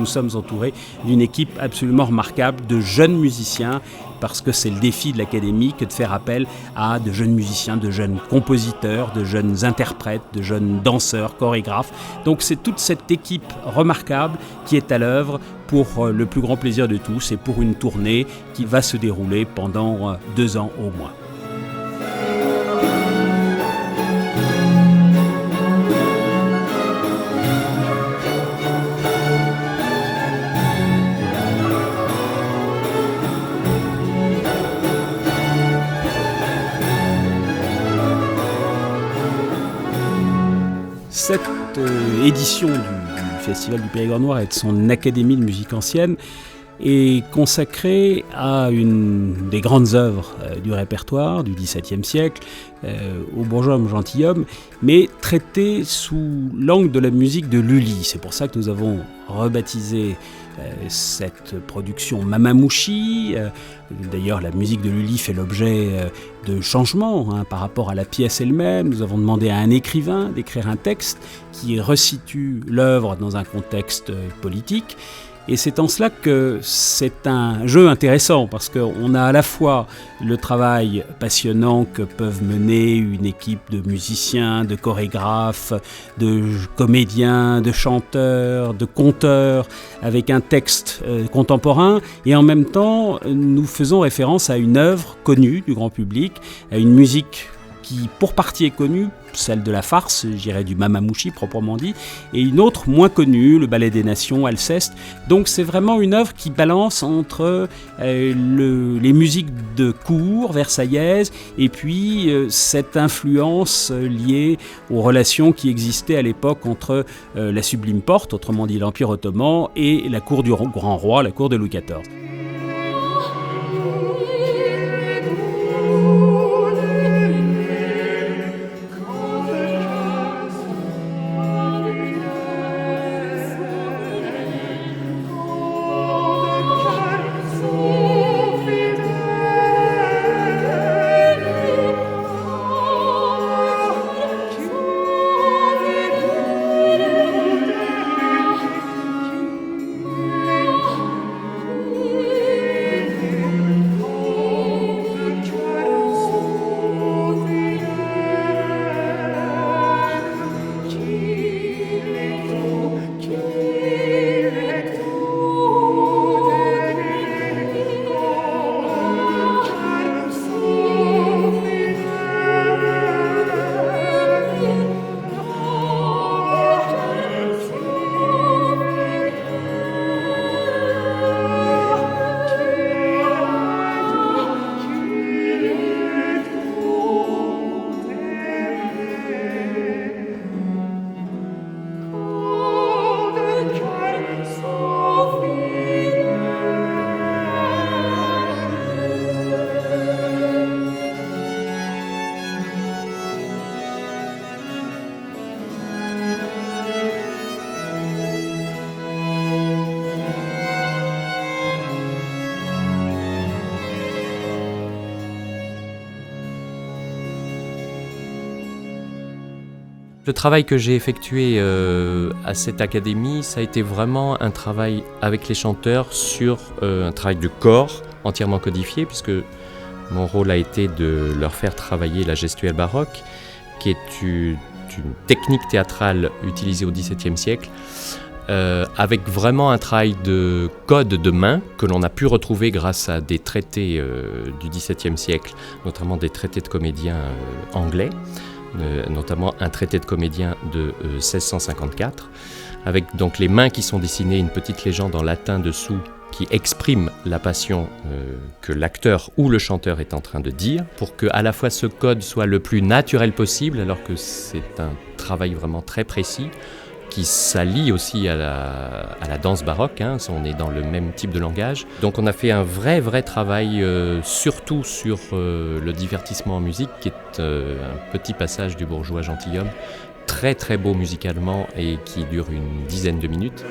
nous sommes entourés d'une équipe absolument remarquable de jeunes musiciens, parce que c'est le défi de l'Académie que de faire appel à de jeunes musiciens, de jeunes compositeurs, de jeunes interprètes, de jeunes danseurs, chorégraphes. Donc c'est toute cette équipe remarquable qui est à l'œuvre pour le plus grand plaisir de tous et pour une tournée qui va se dérouler pendant 2 ans au moins. Cette édition du Festival du Périgord Noir et de son Académie de musique ancienne est consacrée à une des grandes œuvres du répertoire du XVIIe siècle, au bourgeois gentilhomme, mais traitée sous l'angle de la musique de Lully. C'est pour ça que nous avons rebaptisé cette production Mamamouchi. D'ailleurs, la musique de Lully fait l'objet de changements par rapport à la pièce elle-même. Nous avons demandé à un écrivain d'écrire un texte qui resitue l'œuvre dans un contexte politique. Et c'est en cela que c'est un jeu intéressant, parce qu'on a à la fois le travail passionnant que peuvent mener une équipe de musiciens, de chorégraphes, de comédiens, de chanteurs, de conteurs, avec un texte contemporain, et en même temps, nous faisons référence à une œuvre connue du grand public, à une musique qui pour partie est connue, celle de la farce, je dirais du Mamamouchi proprement dit, et une autre moins connue, le Ballet des Nations, Alceste. Donc c'est vraiment une œuvre qui balance entre les musiques de cour versaillaises et puis cette influence liée aux relations qui existaient à l'époque entre la Sublime Porte, autrement dit l'Empire ottoman, et la cour du Grand Roi, la cour de Louis XIV. Le travail que j'ai effectué à cette académie, ça a été vraiment un travail avec les chanteurs sur un travail de corps entièrement codifié, puisque mon rôle a été de leur faire travailler la gestuelle baroque, qui est une technique théâtrale utilisée au XVIIe siècle, avec vraiment un travail de code de main que l'on a pu retrouver grâce à des traités du XVIIe siècle, notamment des traités de comédiens anglais, notamment un traité de comédien de 1654, avec donc les mains qui sont dessinées, une petite légende en latin dessous qui exprime la passion que l'acteur ou le chanteur est en train de dire, pour que à la fois ce code soit le plus naturel possible, alors que c'est un travail vraiment très précis, qui s'allie aussi à la danse baroque, on est dans le même type de langage. Donc on a fait un vrai travail, surtout sur le divertissement en musique, qui est un petit passage du bourgeois gentilhomme, très beau musicalement et qui dure une dizaine de minutes.